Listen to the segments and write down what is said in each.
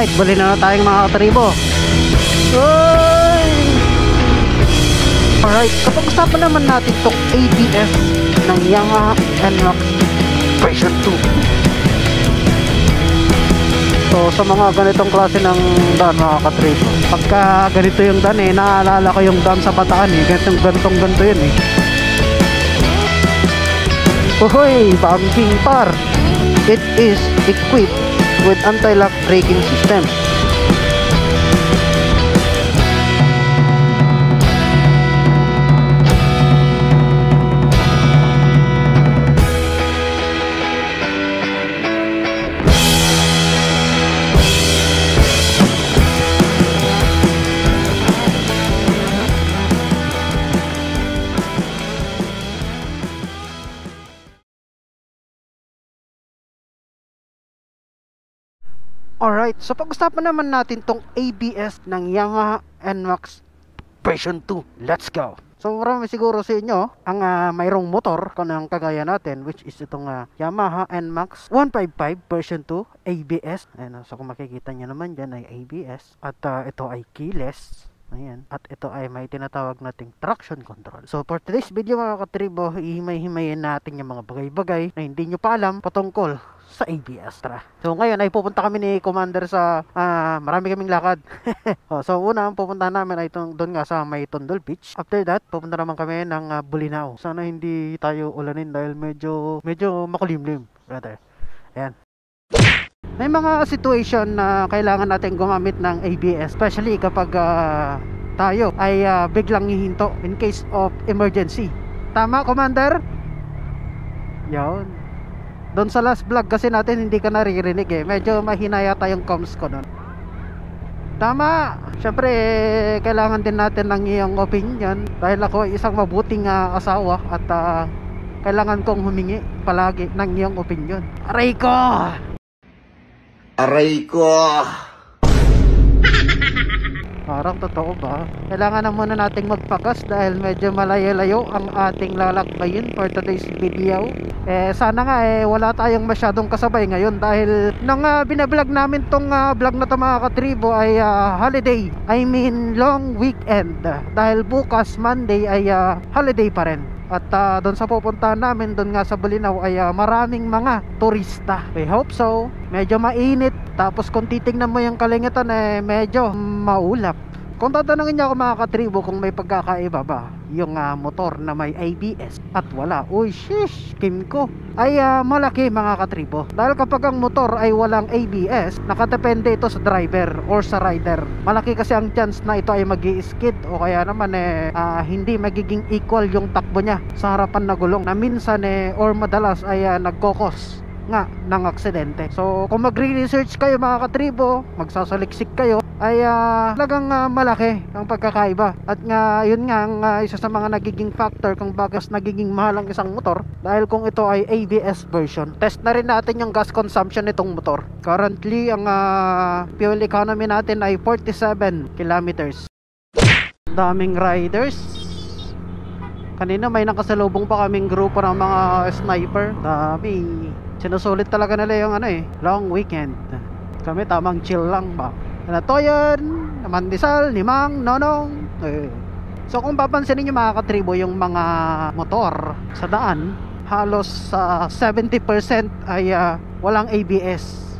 Alright, bali na tayong mga katribo. Alright, kapag usapan naman natin itong ABS ng Yamaha NMAX version 2. So sa mga ganitong klase ng daan mga katribo, pagka ganito yung daan naalala ko yung daan sa Bataan ganito yun Uhoy, bambing par. It is equipped with anti-lock braking system. Alright, so pag-usapan naman natin tong ABS ng Yamaha NMAX version 2. Let's go! So marami siguro sa inyo ang mayroong motor kung kagaya natin, which is itong Yamaha NMAX 155 version 2 ABS. Ayan, so kung makikita nyo naman dyan ay ABS. At ito ay keyless. Ayan. At ito ay may tinatawag nating traction control. So for today's video mga katribo, hihimay-himayin natin yung mga bagay-bagay na hindi nyo pa alam patungkol sa ABS. Tara. So ngayon ay pupunta kami ni Commander sa marami kaming lakad. So una ang pupuntahan namin ay doon nga sa may Tondol Beach. After that, pupunta naman kami ng Bolinao. Sana hindi tayo ulanin dahil medyo makulimlim, brother. Ayan. May mga situation na kailangan natin gumamit ng ABS, especially kapag tayo ay biglang hihinto in case of emergency. Tama, Commander? Yan. Doon sa last vlog kasi natin hindi ka naririnig medyo mahina yata yung comms ko nun. Tama. Siyempre kailangan din natin ng iyong opinion dahil ako isang mabuting asawa at kailangan kong humingi palagi ng iyong opinion. Aray ko! Aray ko! Parang totoo ba? Kailangan na muna nating magpagas dahil medyo malayo-layo ang ating lalakbayin for today's video. Sana nga wala tayong masyadong kasabay ngayon dahil nang binablog namin tong vlog na to mga katribo ay holiday. I mean long weekend. Dahil bukas Monday ay holiday pa rin. At doon sa pupuntahan namin, doon nga sa Bolinao ay maraming mga turista. We hope so. Medyo mainit. Tapos kung titignan mo yung kalingitan medyo maulap. Kung tatanungin niyo ako mga katribo kung may pagkakaiba ba yung motor na may ABS at wala, uy shish, Kimco, ay malaki mga katribo. Dahil kapag ang motor ay walang ABS, nakadepende ito sa driver or sa rider. Malaki kasi ang chance na ito ay magi-skid o kaya naman hindi magiging equal yung takbo niya sa harapan na gulong na minsan or madalas ay nagkokos nga ng aksidente. So kung magre-research kayo mga katribo, magsasaliksik kayo, ay talagang malaki ang pagkakaiba. At nga yun nga ang isa sa mga nagiging factor kung bakit nagiging mahal ang isang motor, dahil kung ito ay ABS version. Test na rin natin yung gas consumption nitong motor. Currently ang fuel economy natin ay 47 kilometers. Daming riders. Kanina may nakasalubong pa kaming grupo ng mga sniper. Dami. Sinusulit talaga nila yung long weekend. Kami tamang chill lang ba. Natoyan, Mandisal, ni Mang, Nonong. So kung papansinin nyo mga katribo yung mga motor sa daan, halos 70% ay walang ABS.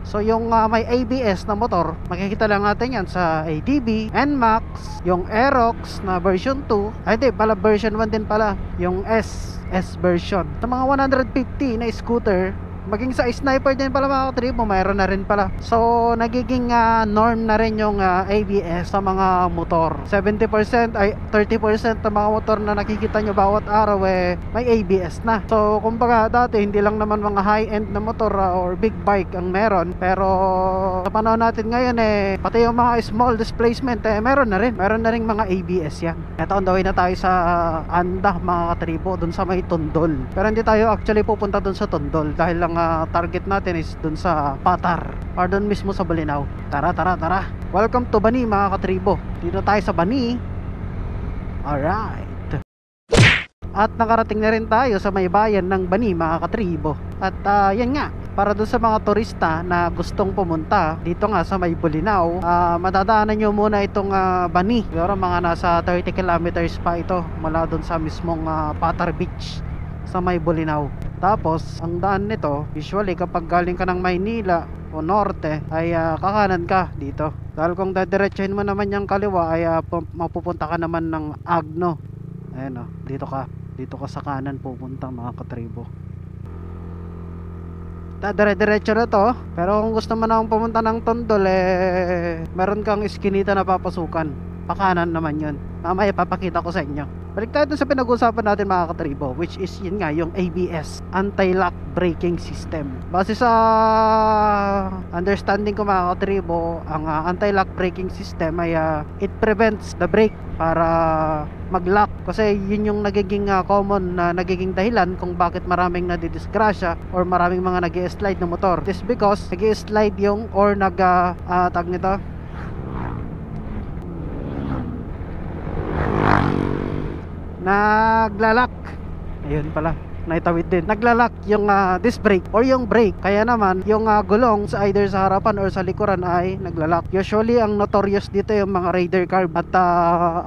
So yung may ABS na motor, makikita lang natin yan sa ADB, NMAX, yung Aerox na version 2. Ay di, pala version 1 din pala, yung S version. Sa mga 150 na scooter, maging sa sniper din pala mga katribo, mayroon na rin pala. So nagiging norm na rin yung ABS sa mga motor. 70% ay 30% ng mga motor na nakikita nyo bawat araw may ABS na. So kumbaga dati hindi lang naman mga high-end na motor or big bike ang meron, pero sa panahon natin ngayon pati yung mga small displacement meron na rin mga ABS yan. Eto on the way na tayo sa Anda mga katribo, dun sa may Tondol. Pero hindi tayo actually pupunta dun sa Tondol dahil lang target natin is dun sa Patar or dun mismo sa Bolinao. Tara. Welcome to Bani mga katribo. Dito tayo sa Bani. Alright. At nakarating na rin tayo sa may bayan ng Bani mga katribo. At yan nga, para dun sa mga turista na gustong pumunta dito nga sa may Bolinao, madadaanan nyo muna itong Bani. Siguro mga nasa 30 kilometers pa ito mula dun sa mismong Patar Beach sa may Bolinao. Tapos ang daan nito, usually kapag galing ka ng Maynila o norte ay kakanan ka dito. Dahil kung dadiretsuhin mo naman yung kaliwa ay mapupunta ka naman ng Agno. Ayan, dito ka sa kanan pupunta mga katribo. Dire-diretso na to. Pero kung gusto mo naman pumunta ng Tondol, meron kang iskinita na papasukan. Pakanan naman yun. Mamaya papakita ko sa inyo. Balik tayo dun sa pinag-usapan natin mga katribo, which is yun nga, yung ABS, Anti-Lock Braking System. Base sa understanding ko mga katribo, ang anti-lock braking system ay it prevents the brake para mag-lock. Kasi yun yung nagiging common na nagiging dahilan kung bakit maraming nadidisgrasya or maraming mga nag-i-slide na motor. This because nag-i-slide yung or tag nito, naglalak. Ayun pala, naitawid din. Naglalak yung disc brake or yung brake. Kaya naman yung gulong sa either sa harapan or sa likuran ay naglalak. Usually ang notorious dito yung mga Raider car. At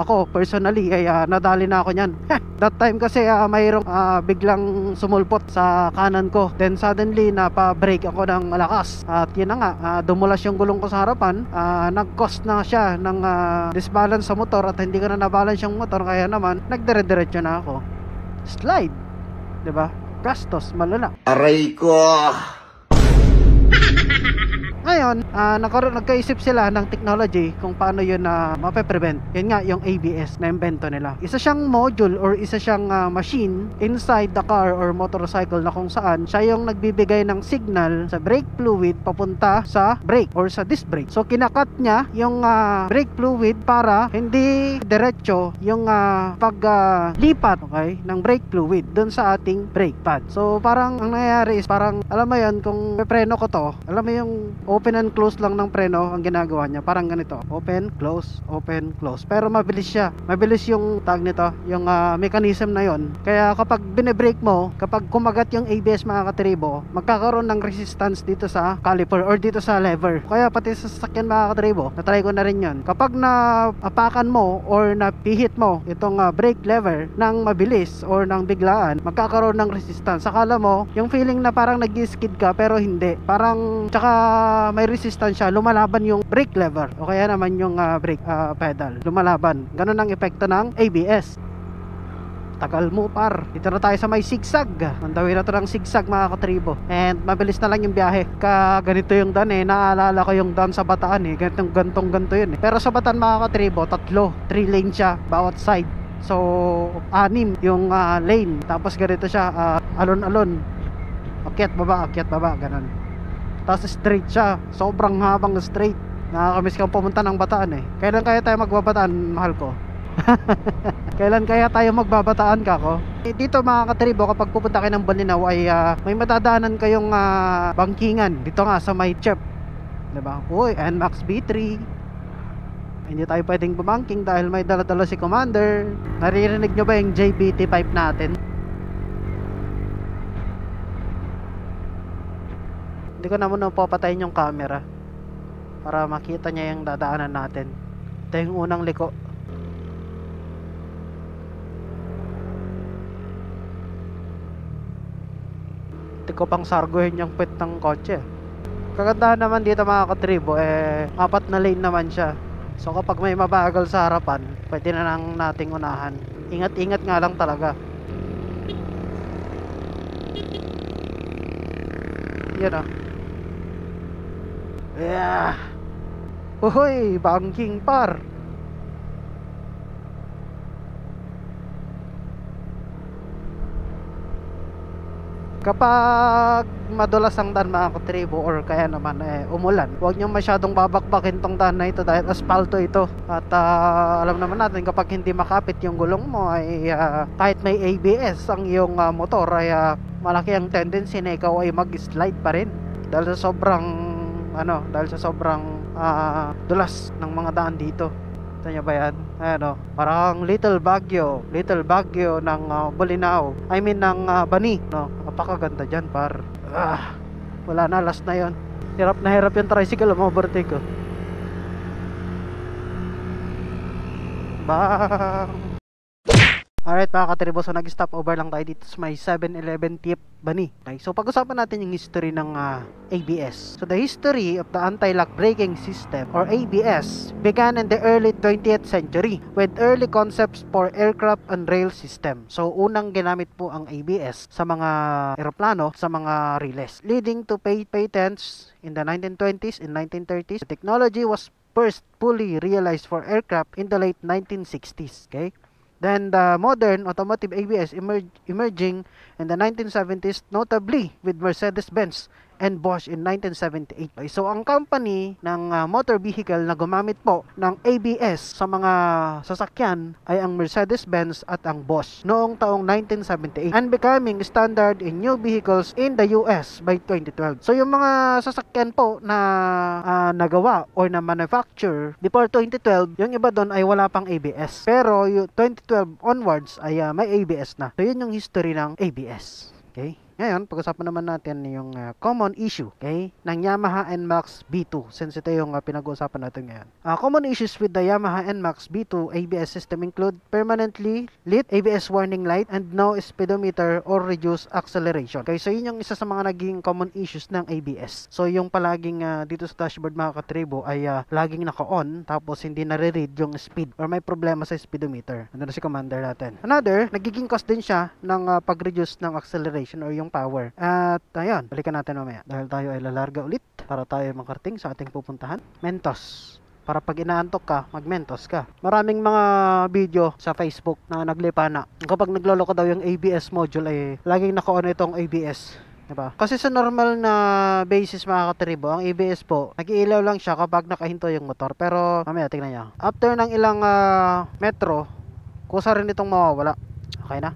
ako personally ay nadali na ako niyan. That time kasi mayroong biglang sumulpot sa kanan ko. Then suddenly napa-brake ako ng malakas. At yun na nga, dumulas yung gulong ko sa harapan. Nag-cause na siya ng disbalance sa motor at hindi ko na nabalance yung motor. Kaya naman nagdire-diretso na ako. Slide, 'di ba? Gastos, malala. Aray ko. Ngayon, nagkaisip sila ng technology kung paano yun mape-prevent. Yan nga yung ABS na invento nila. Isa siyang module or isa siyang machine inside the car or motorcycle na kung saan siya yung nagbibigay ng signal sa brake fluid papunta sa brake or sa disc brake. So kinakat niya yung brake fluid para hindi diretso yung paglipat ng brake fluid dun sa ating brake pad. So parang ang nangyayari is parang alam mo yun, kung preno ko to, alam mo yung open and close lang ng preno ang ginagawa niya, parang ganito, open, close, pero mabilis siya, mabilis yung tag nito, yung mechanism na yon. Kaya kapag bine-brake mo, kapag kumagat yung ABS mga katribo, magkakaroon ng resistance dito sa caliper or dito sa lever. Kaya pati sa sasakyan mga katribo, natry ko na rin yon. Kapag naapakan mo or napihit mo itong brake lever ng mabilis or ng biglaan, magkakaroon ng resistance. Akala mo yung feeling na parang nag-skid ka pero hindi, parang tsaka may resistance siya, lumalaban yung brake lever o kaya naman yung brake pedal, lumalaban. Ganun ang epekto ng ABS. Tagal mo par. Dito na tayo sa may zigzag. Nandawin na to ng zigzag mga katribo. And mabilis na lang yung biyahe. Ganito yung daan naalala ko yung daan sa Bataan ganto yun Pero sa Bataan mga katribo, 3 lane siya bawat side. So 6 yung lane. Tapos ganito siya, alon-alon, akyat baba, ganun. Tapos straight siya, sobrang habang straight. Nakakamiss kang pumunta ng Bataan Kailan kaya tayo magbabataan, mahal ko? Kailan kaya tayo magbabataan ka ko? Dito mga katribo, kapag pupunta kayo ng Bolinao ay may matadaanan kayong bangkingan. Dito nga sa may Chep, diba? Uy, NMAX B3. Hindi tayo pwedeng bumangking dahil may dala-dala si Commander. Naririnig nyo ba yung JBT pipe natin? Hindi ko na muna papatayin yung camera para makita niya yung dadaanan natin. Ito yung unang liko. Hindi ko pang sarguhin yung pit ng kotse. Kagandahan naman dito mga katribo, 4 na lane naman siya. So kapag may mabagal sa harapan, pwede na lang nating unahan. Ingat-ingat nga lang talaga. Yan Yeah. Uy, banking par. Kapag madulas ang daan mga katribo or kaya naman umulan, huwag nyo masyadong babakbakin tong daan na ito dahil aspalto ito. At alam naman natin kapag hindi makapit yung gulong mo ay kahit may ABS ang iyong motor ay malaki ang tendency na ikaw ay mag-slide pa rin dahil sa sobrang dulas ng mga daan dito. Ito nyo ba yan? Parang little bagyo ng Bolinao, I mean ng Bani, no? Napakaganda dyan par. Wala na, last na yon. Hirap na hirap yung tricycle, ma-overtake ko. Bang! Alright mga katribo, so nag-stop over lang tayo dito sa may 7-Eleven Tip Bani. Okay, so pag-usapan natin yung history ng ABS. So the history of the anti-lock braking system or ABS began in the early 20th century with early concepts for aircraft and rail system. So unang ginamit po ang ABS sa mga eroplano, sa mga riles, leading to patents in the 1920s and 1930s. The technology was first fully realized for aircraft in the late 1960s. Okay. Then the modern automotive ABS emerging in the 1970s, notably with Mercedes-Benz and Bosch in 1978. So ang company ng motor vehicle na gumamit po ng ABS sa mga sasakyan ay ang Mercedes-Benz at ang Bosch noong taong 1978 and becoming standard in new vehicles in the US by 2012. So yung mga sasakyan po na nagawa or na manufacture before 2012, yung iba doon ay wala pang ABS. Pero yung 2012 onwards ay may ABS na. So yun yung history ng ABS. Okay? Ngayon, pag-usapan naman natin yung common issue, okay, ng Yamaha NMAX B2, since ito yung pinag-uusapan natin ngayon. Common issues with the Yamaha NMAX B2 ABS system include permanently lit ABS warning light and no speedometer or reduced acceleration. Okay, so yun yung isa sa mga naging common issues ng ABS. So yung palaging dito sa dashboard mga katribo ay laging naka-on tapos hindi nare-read yung speed or may problema sa speedometer. Ano na si commander natin. Another, nagiging cause din siya ng pag-reduce ng acceleration or yung power. At ayun, balikan natin mamaya dahil tayo ay lalarga ulit para tayo makarating sa ating pupuntahan. Mentos. Para pag inaantok ka, mag-Mentos ka. Maraming mga video sa Facebook na naglipana. Kapag nagloloko daw yung ABS module ay laging naka-on itong ABS. Diba? Kasi sa normal na basis mga katribo, ang ABS po, nag-iilaw lang siya kapag nakahinto yung motor. Pero mamaya tingnan nyo. After ng ilang metro, kusa rin itong mawawala. Okay na?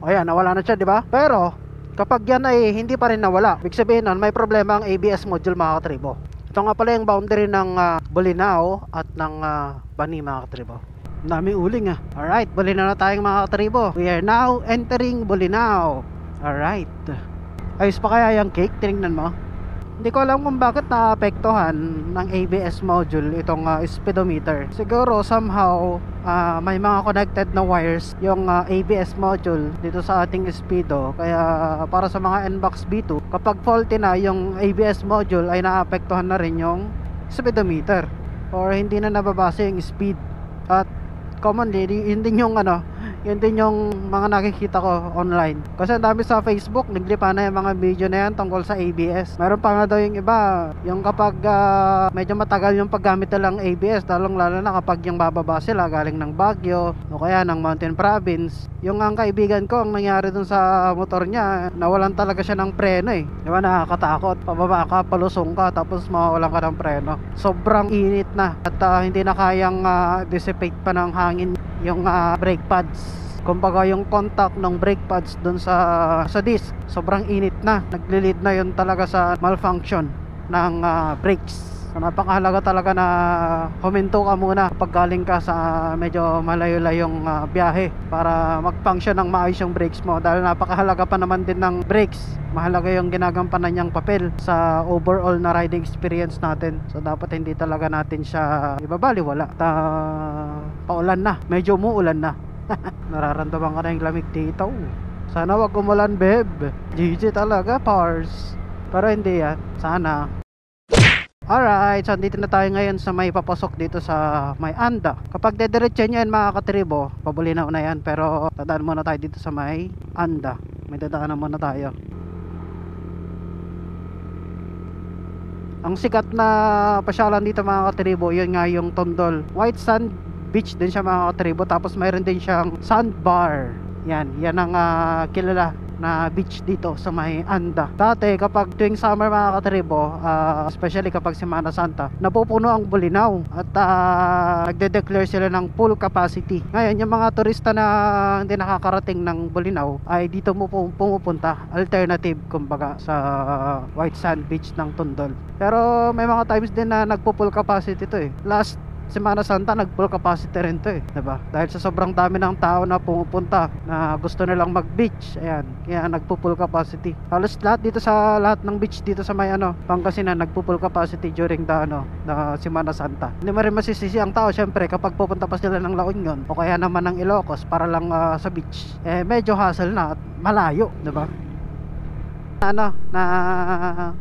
O yan, nawala na siya, di ba? Pero, kapag yan ay hindi pa rin nawala, ibig sabihin nun, may problema ang ABS module mga katribo. Ito nga pala yung boundary ng Bolinao at ng Bani mga katribo. Dami uling Alright, Bolinao na tayong mga katribo. We are now entering Bolinao. Alright. Ayos pa kaya yung cake? Tinignan mo. Hindi ko alam kung bakit naapektuhan ng ABS module itong speedometer. Siguro somehow may mga connected na wires yung ABS module dito sa ating speedo. Kaya para sa mga NMAX B2, kapag faulty na yung ABS module ay naapektuhan na rin yung speedometer or hindi na nababasa yung speed. At commonly yun din yung yun din yung mga nakikita ko online. Kasi ang dami sa Facebook, naglipa na yung mga video na yan tungkol sa ABS. Meron pa nga daw yung iba, yung kapag medyo matagal yung paggamit nilang ABS, lalo na kapag yung bababa sila galing ng Baguio o kaya ng Mountain Province. Yung ang kaibigan ko, ang nangyari dun sa motor niya, nawalan talaga siya ng preno Di ba, nakakatakot. Pababa ka, palusong ka, tapos mawawalan ka ng preno. Sobrang init na at hindi na kayang dissipate pa ng hangin yung brake pads. Kumbaga yung contact ng brake pads dun sa disc, sobrang init na. Nagli-lead na yun talaga sa malfunction ng brakes. So, napakahalaga talaga na huminto ka muna kapag galing ka sa medyo malayo-layong biyahe para mag-function ng maayos yung brakes mo, dahil napakahalaga pa naman din ng brakes. Mahalaga yung ginagampanan niyang papel sa overall na riding experience natin. So dapat hindi talaga natin siya ibabaliwala. Paulan na, medyo umuulan na. Nararamdaman ka na yung lamig dito. Sana wag umulan, beb. GG talaga, pars. Pero hindi yan, sana. Alright, so dito na tayo ngayon sa may papasok dito sa may Anda. Kapag dediretso nyo yan mga katribo, pabulinaw na yan. Pero dadaan muna tayo dito sa may Anda. May dadaanan muna tayo. Ang sikat na pasyalan dito mga katribo, yun nga yung Tondol. White Sand Beach din siya mga katribo. Tapos mayroon din siyang sandbar. Yan ang kilala na beach dito sa may Anda. Dati kapag tuwing summer mga katribo, especially kapag Semana Santa, napupuno ang Bolinao at nagde-declare sila ng full capacity. Ngayon yung mga turista na hindi nakakarating ng Bolinao ay dito mo pumupunta, alternative kumbaga sa White Sand Beach ng Tondol. Pero may mga times din na nagpo-full capacity to Last Semana Santa nag full capacity rin to eh, diba? Dahil sa sobrang dami ng tao na pumupunta na gusto nilang mag beach, ayan, kaya nagpo full capacity. Halos lahat dito sa lahat ng beach dito sa may Pangasinan nagpo full capacity during the Semana Santa. Hindi mo rin masisisi ang tao syempre kapag pupunta pa sila ng La Union o kaya naman ng Ilocos para lang sa beach. Medyo hassle na at malayo, diba? Na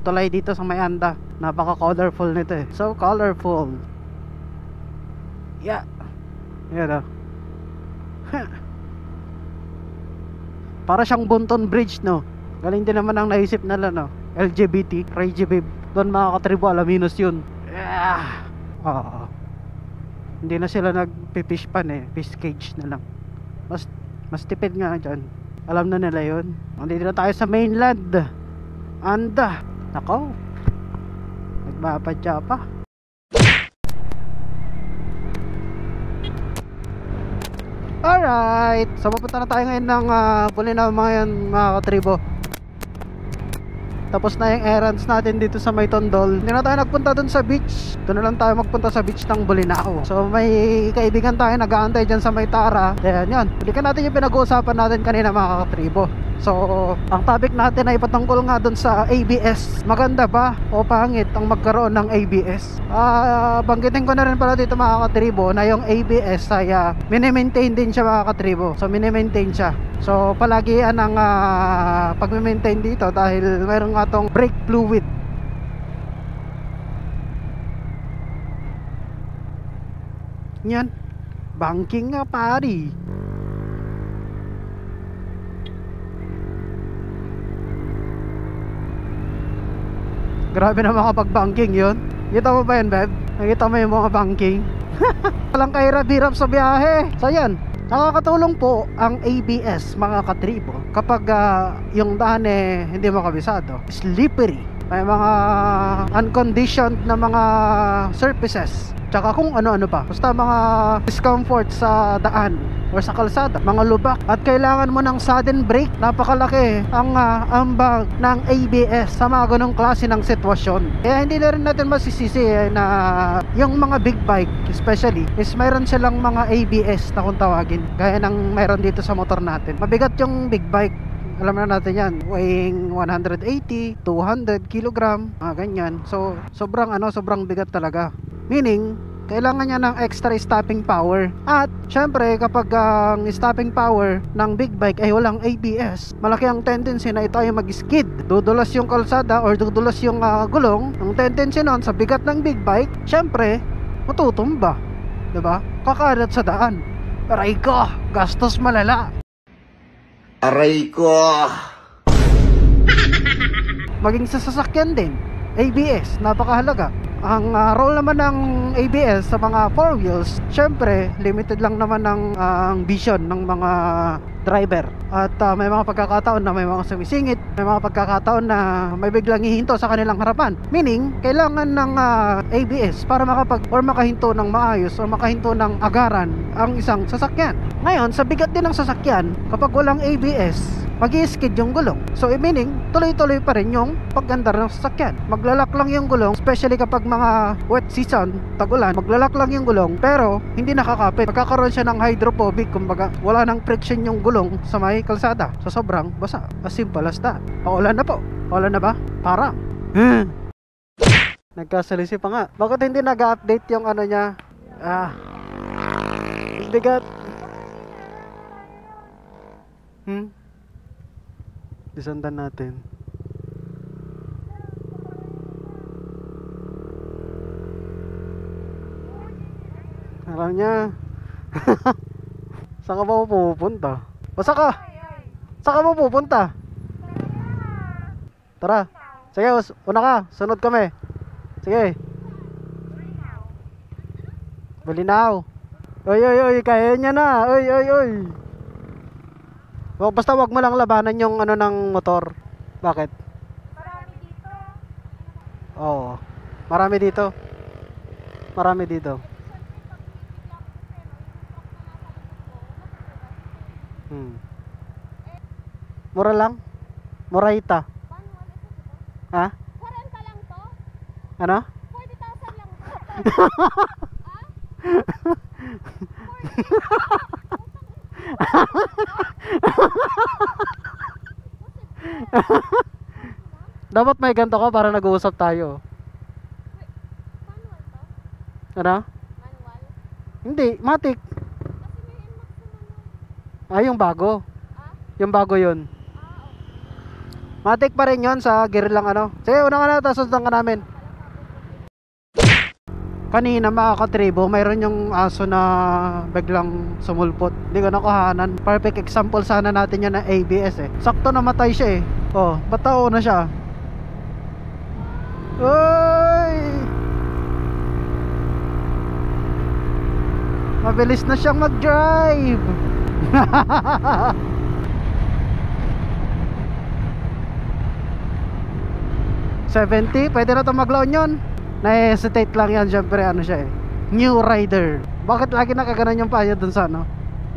tulay dito sa may Anda. Napaka colorful nito eh. So colorful. Yeah. Yan para siyang Bunton Bridge, no? Galing din naman ang naisip nila, no? LGBT, Reggie Babe. Doon mga katribo, Alaminos yun. Yeah. Hindi na sila nagpipish pan eh. Fish cage na lang. Mas tipid nga dyan. Alam na nila yun. Nandito na tayo sa mainland. Anda. Nako. Nagmapadya pa. Alright. So papunta na tayo ngayon ng Bulinaw mga katribo. Tapos na yung errands natin dito sa may Tondol. Hindi na tayo nagpunta dun sa beach. Doon na lang tayo magpunta sa beach ng Bolinao. So may kaibigan tayo nag-aantay dyan sa may Tara. Ayan yun. Balikan natin yung pinag-uusapan natin kanina mga katribo. So ang topic natin ay patungkol nga dun sa ABS. Maganda ba o pangit ang magkaroon ng ABS? Banggitin ko na rin pala dito mga katribo na yung ABS ay mini-maintain din siya mga katribo. So mini-maintain siya. So palagian ang pag-maintain dito dahil mayroon nga tong brake fluid. Yan. Banking nga pari. Grabe na mga pag-banking yun. Kita mo ba yan, Beb? Nakita mo yung mga banking? Walang kahirap-hirap sa biyahe. So yan, nakakatulong po ang ABS mga katribo kapag yung daan hindi makabisado, slippery, may mga unconditioned na mga surfaces, tsaka kung ano-ano pa, basta mga discomfort sa daan or sa kalsada, mga lubak, at kailangan mo ng sudden brake. Napakalaki ang ambag ng ABS sa mga ganong klase ng sitwasyon. Kaya hindi na rin natin masisisi na yung mga big bike especially is mayroon silang mga ABS na kung tawagin, gaya ng mayroon dito sa motor natin. Mabigat yung big bike, alam na natin yan, weighing 180, 200 kg, ganyan. So sobrang bigat talaga, meaning kailangan niya ng extra stopping power. At syempre kapag ang stopping power ng big bike ay walang ABS, malaki ang tendency na ito ay mag-skid, dudulas yung kalsada or dudulas yung gulong. Ang tendency nun sa bigat ng big bike, syempre matutumba, diba? Kakalat sa daan. Aray ko, gastos malala. Aray ko. Maging sa sasakyan din, ABS, napakahalaga. Ang role naman ng ABS sa mga 4 wheels, syempre limited lang naman ng vision ng mga driver. At may mga pagkakataon na may mga sumisingit, may mga pagkakataon na may biglang hihinto sa kanilang harapan. Meaning, kailangan ng ABS para makahinto ng maayos o makahinto ng agaran ang isang sasakyan. Ngayon, sa bigat din ng sasakyan, kapag walang ABS, mag-i-skid yung gulong. So meaning, tuloy-tuloy pa rin yung pagandar ng sasakyan. Maglalak lang yung gulong, especially kapag mga wet season, tag-ulan, maglalak lang yung gulong, pero hindi nakakapit. Magkakaroon siya ng hydrophobic, kumbaga wala nang friction yung gulong sa may kalsada. So sobrang basa. As simple as that. Paulan na po. Paulan na ba? Parang. Nagkasalisi pa nga. Bakit hindi nag-update yung ano niya? Bigat. Disandan natin. Alam niya. Saan ka ba pupunta? Basta ka? Saan ka ba pupunta? Tara. Sige, una ka. Sunod kami. Sige. Bulinaw. Oy, kaya niya na. Oy. Basta wag mo lang labanan yung ano ng motor. Bakit? Marami dito. Oo. Marami dito. Marami dito. Mura lang? Murahita. Ha? 40 lang to? Ano? 40,000 lang to. Dapat may ganito ka para nag-uusap tayo. Ano? Hindi, matik. Yung bago. Yung bago yun. Matik pa rin yun sa gear lang ano. Sige, una ka na, tapos sundan ka namin. Kanina mga katribo, mayroon yung aso na biglang sumulpot. Hindi ko nakuhanan. Perfect example sana natin yan ng ABS eh. Sakto namatay siya eh. Oh, ba't na siya? Uy! Mabilis na siyang mag-drive. 70, pwede na ito mag-loan yun. Na-hesitate lang yan, syempre ano siya eh, new rider. Bakit lagi nakaganon yung payo dun sa ano?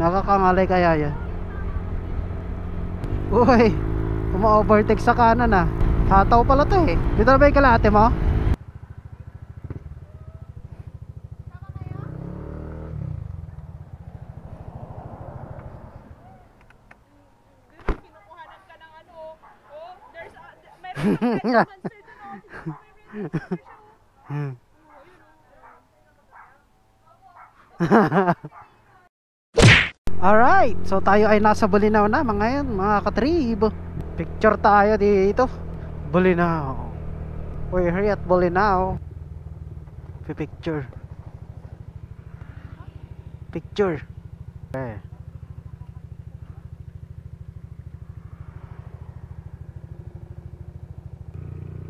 Nakakangalay kaya yan. Uy, uma-overtake sa kanan ah. Hataw pala to eh. Dito na ba yung kalahati mo? Kinukuhanan ka ng ano, oh, there's a, meron Alright, so tayo ay nasa Bolinao na mga katrib. Picture tayo dito. Bolinao. We're here at Bolinao. Picture. Picture. Okay.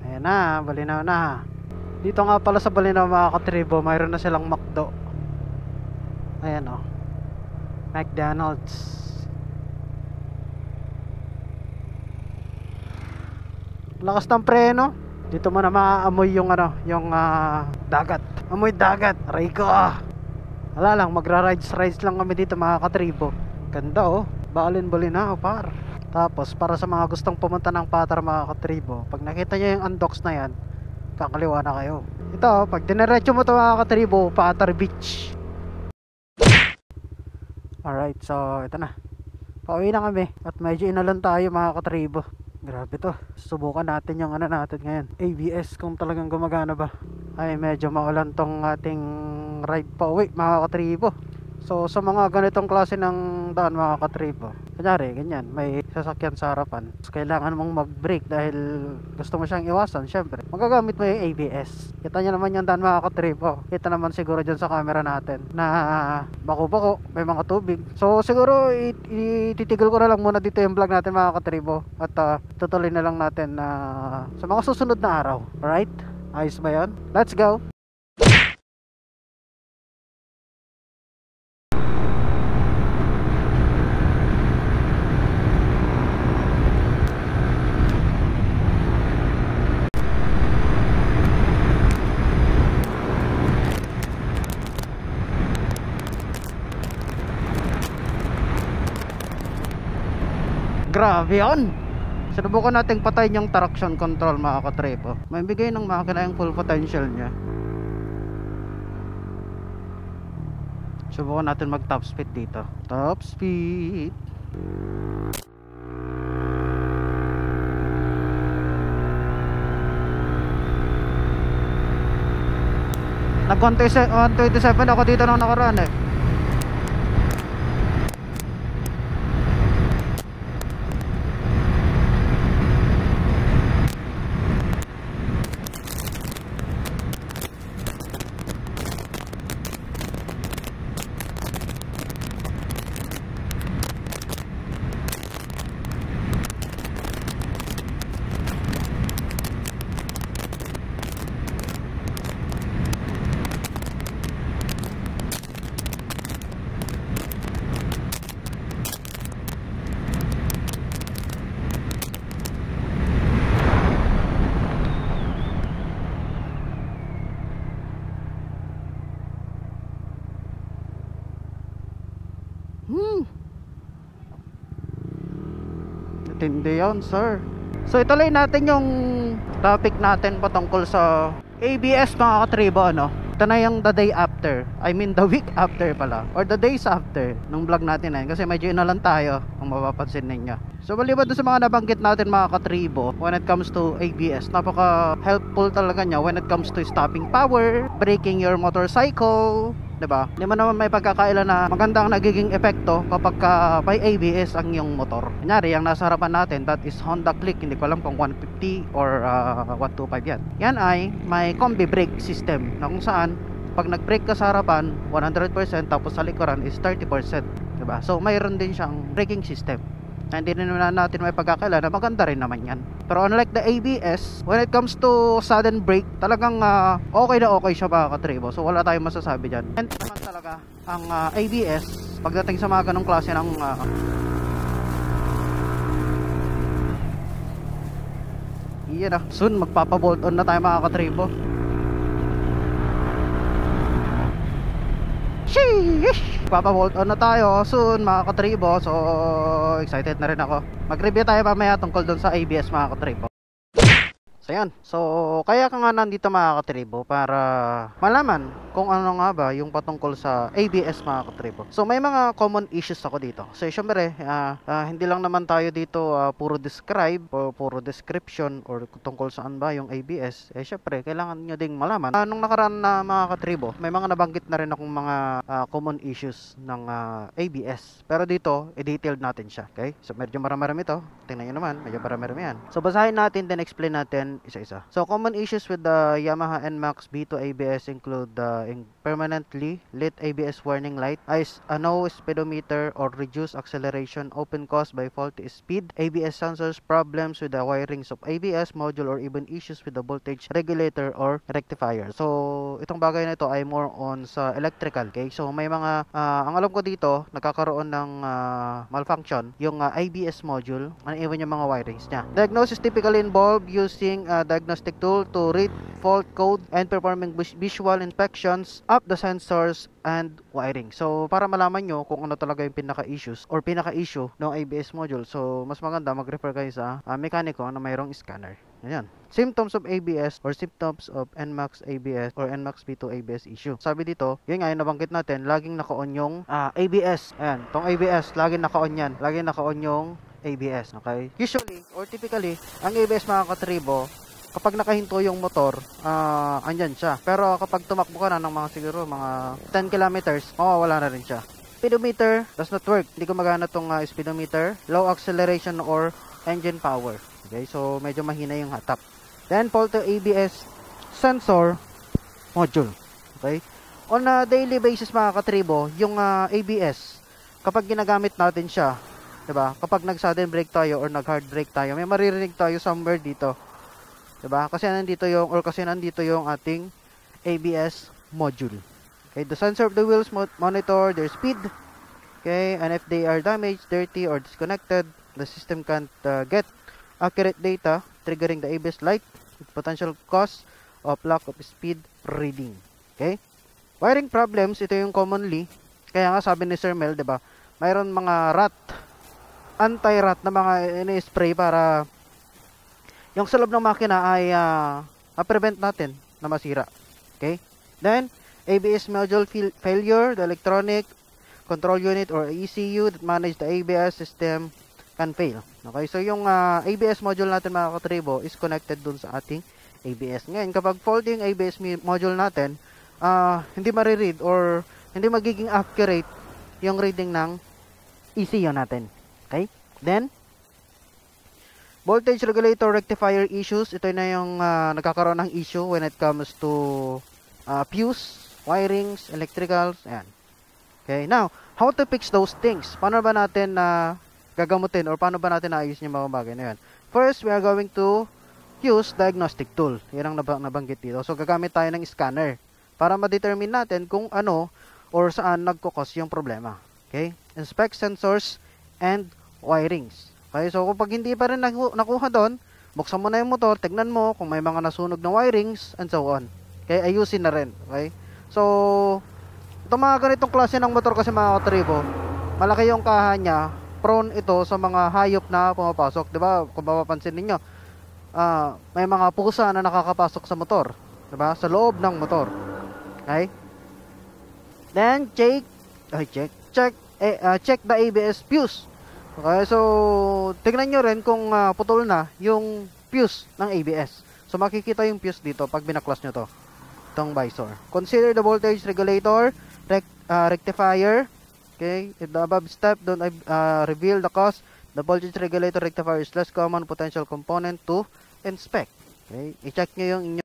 Ayan na, Bolinao na. Dito nga pala sa Bolinao mga katribo, mayroon na silang McDo. Ayan o, McDonald's. Lakas ng preno. Dito mo na maamoy yung ano, yung dagat. Amoy dagat, aray ko ah. Wala lang, magra-rides lang kami dito mga katribo. Ganda oh, Balin Bolinao par. Tapos para sa mga gustong pumunta ng Patar mga katribo, pag nakita nyo yung undocs na yan, kakaliwa na kayo. Ito, pag dinerecho mo ito mga katribo, Patar Beach. Alright, so ito na. Pauwi na kami at medyo inalan tayo mga katribo. Grabe to, subukan natin yung ano natin ngayon, ABS, kung talagang gumagana ba. Ay medyo maulan tong ating ride pauwi mga katribo. So sa mga ganitong klase ng daan mga katribo, kunyari ganyan, may sasakyan sa harapan, so, kailangan mong mag-brake dahil gusto mo siyang iwasan. Syempre magagamit mo yung ABS. Kita nyo naman yung daan mga katribo. Kita naman siguro dyan sa camera natin na bako-bako, may mga tubig. So siguro ititigil ko na lang muna dito yung vlog natin mga katribo. At tutuloy na lang natin sa mga susunod na araw. Alright? Ayos ba yun? Let's go! Grabe yun. Sinubukan nating patayin yung traction control mga katribo. May bigay ng makina yung full potential niya. Subukan natin mag top speed dito. Top speed. Nag 127 ako dito nung nakaraan eh. Tindi yun, sir. So ituloy natin yung topic natin patungkol sa ABS mga katribo, ano. Ito na yung the day after. I mean the week after pala. Or the days after nung vlog natin na yun. Kasi medyo inalan tayo kung mapapansin ninyo. So maliban doon sa mga nabanggit natin mga katribo, when it comes to ABS, napaka helpful talaga niya when it comes to stopping power, braking your motorcycle, diba? Hindi mo naman may pagkakaila na magandang nagiging epekto kapag may ABS ang iyong motor. Kunyari, yung nasa harapan natin, that is Honda Click. Hindi ko alam kung 150 or 125 yan. Yan ay may combi brake system na kung saan pag nag-brake ka sa harapan 100%, tapos sa likuran is 30%, diba? So mayroon din siyang braking system na hindi naman natin may pagkakaila na maganda rin naman yan. Pero unlike the ABS, when it comes to sudden brake, talagang okay na okay siya mga katribo. So wala tayong masasabi dyan. And naman talaga ang ABS pagdating sa mga ganong klase ng iyan na, soon magpapabolt on na tayo mga katribo. Sheesh! Papabolt on na tayo soon mga katribo. So excited na rin ako. Mag-review tayo mamaya tungkol dun sa ABS mga katribo. So yan. So kaya ka nga nandito mga katribo para malaman kung ano nga ba yung patungkol sa ABS mga katribo. So may mga common issues ako dito. So syempre hindi lang naman tayo dito puro describe o puro description or tungkol saan ba yung ABS. Syempre kailangan nyo ding malaman. Nung nakaraan na mga katribo, may mga nabanggit na rin akong mga common issues ng ABS. Pero dito i-detailed natin siya. Okay? So medyo marami ito. Tingnan nyo naman, medyo marami yan. So basahin natin then explain natin isa-isa. So common issues with the Yamaha NMAX B2 ABS include the permanently lit ABS warning light, a no speedometer or reduced acceleration often caused by faulty speed, ABS sensors, problems with the wirings of ABS module, or even issues with the voltage regulator or rectifier. So itong bagay na ito ay more on sa electrical. Okay? So may mga ang alam ko dito nagkakaroon ng malfunction yung ABS module, even yung mga wirings niya. Diagnosis typically involve using a diagnostic tool to read fault code and performing visual inspections of the sensors and wiring. So para malaman nyo kung ano talaga yung pinaka-issues or pinaka-issue ng ABS module, so mas maganda mag-refer kayo sa mekaniko na mayroong scanner. Ayan. Symptoms of ABS or symptoms of NMAX ABS or NMAX B2 ABS issue. Sabi dito, yun nga yung nabanggit natin, laging naka-on yung ABS. Ayan, tong ABS, laging naka-on yan. Laging naka-on yung ABS, okay? Usually, or typically, ang ABS mga katribo, kapag nakahinto yung motor, andyan siya. Pero kapag tumakbo ka na ng mga siguro, mga 10 kilometers, mawawala na rin siya. Speedometer does not work. Hindi gumagana tong speedometer. Low acceleration or engine power. Okay, so medyo mahina yung hatap. Then, faulty ABS sensor module. Okay? On a daily basis mga katribo, yung ABS, kapag ginagamit natin siya, diba? Kapag nag-sudden brake tayo or nag-hard brake tayo, may maririnig tayo somewhere dito. Diba? Kasi nandito yung ating ABS module. Okay, the sensor of the wheels monitor their speed. Okay, and if they are damaged, dirty, or disconnected, the system can't get accurate data, triggering the ABS light with potential cause of lack of speed reading. Okay? Wiring problems, ito yung commonly. Kaya nga sabi ni Sir Mel, diba? Mayroon mga anti-rat na mga ini-spray para yung sa loob ng makina ay ma-prevent natin na masira. Okay? Then, ABS module failure, the electronic control unit or ECU that manage the ABS system can fail. Okay? So, yung ABS module natin mga katribo is connected dun sa ating ABS. Ngayon, kapag faulty yung ABS module natin, hindi mariread or hindi magiging accurate yung reading ng ECU natin. Okay? Then, voltage regulator rectifier issues. Ito na yung nagkakaroon ng issue when it comes to fuse, wirings, electricals. Ayan. Okay, now, how to fix those things? Paano ba natin gagamutin or paano ba natin naayos yung mga bagay na yan? First, we are going to use diagnostic tool. Yan ang nabanggit dito. So, gagamit tayo ng scanner para ma-determine natin kung ano or saan nagkukos yung problema. Okay? Inspect sensors and wirings. Okay, so kapag hindi pa rin nakuha doon, buksan mo na yung motor, tignan mo kung may mga nasunog na wirings and so on. Okay, ayusin na rin. Okay? So, itong mga ganitong klase ng motor kasi mga katribo, malaki yung kaha niya, prone ito sa mga hayop na pumapasok. Diba? Kung mapapansin ninyo, may mga pusa na nakakapasok sa motor. Diba? Sa loob ng motor. Okay? Then check the ABS fuse. Okay, so tignan nyo rin kung putol na yung fuse ng ABS. So makikita yung fuse dito pag binaklas nyo to, itong visor. Consider the voltage regulator, rectifier. Okay, in the above step, don't reveal the cause. The voltage regulator rectifier is less common potential component to inspect. Okay, i-check nyo yung inyo.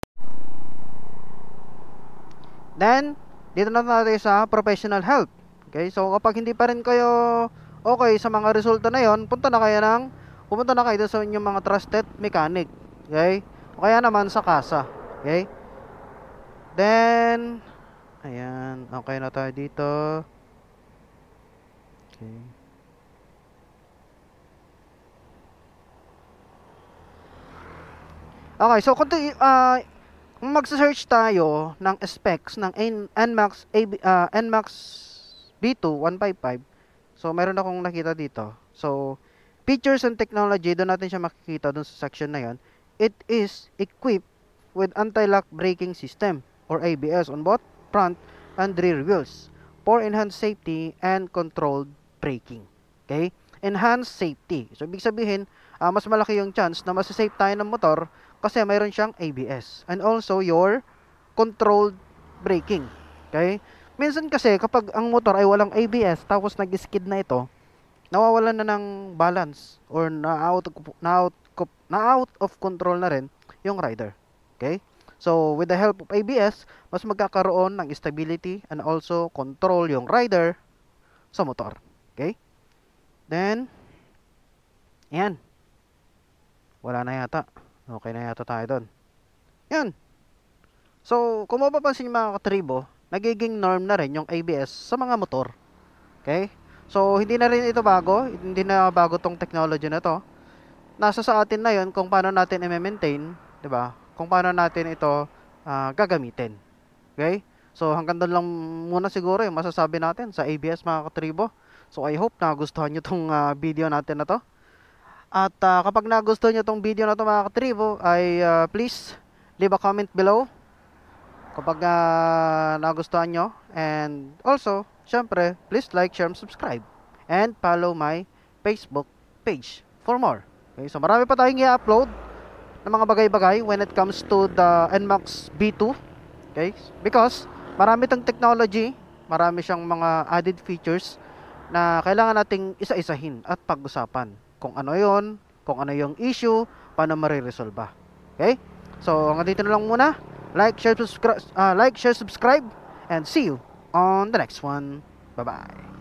Then, dito na tayo sa professional help. Okay, so kapag hindi pa rin kayo okay sa mga resulta na yon, pumunta na kayo sa inyong mga trusted mechanic. Okay, o kaya naman sa kasa. Okay, then ayan, okay na tayo dito. Okay. Okay, so kung magsa-search tayo ng specs ng NMAX B2 155. So meron akong nakita dito. So features and technology, doon natin siya makikita doon sa section na 'yon. It is equipped with anti-lock braking system or ABS on both front and rear wheels for enhanced safety and controlled braking. Okay? Enhanced safety. So ibig sabihin, mas malaki yung chance na masa-safe tayo ng motor kasi mayroon siyang ABS and also your controlled braking. Okay? Minsan kasi kapag ang motor ay walang ABS tapos nag-skid na ito, nawawalan na ng balance or na out of control na rin yung rider. Okay? So with the help of ABS, mas magkakaroon ng stability and also control yung rider sa motor. Okay? Then yan. Wala na yata. Okay na yata tayo doon. Yan. So, kung mapapansin niyo mga katribo, nagiging norm na rin yung ABS sa mga motor. Okay? So, hindi na rin ito bago. Hindi na bago tong technology na to. Nasa sa atin na yon kung paano natin i-maintain, 'di ba? Kung paano natin ito gagamitin. Okay? So, hanggang doon lang muna siguro yung masasabi natin sa ABS mga katribo. So, I hope na gustuhan nyo tong video natin na to. At kapag nagustuhan nyo tong video na to mga katribo, ay please leave a comment below kapag nagustuhan nyo. And also, syempre, please like, share, and subscribe. And follow my Facebook page for more. Okay, so marami pa tayong i-upload ng mga bagay-bagay when it comes to the NMAX B2. Okay, because marami tong technology, marami siyang mga added features na kailangan nating isa-isahin at pag-usapan. Kung ano yon, kung ano yung issue, paano mariresolve. Okay? So, hanggang dito na lang muna. Like, share, subscribe, and see you on the next one. Bye-bye.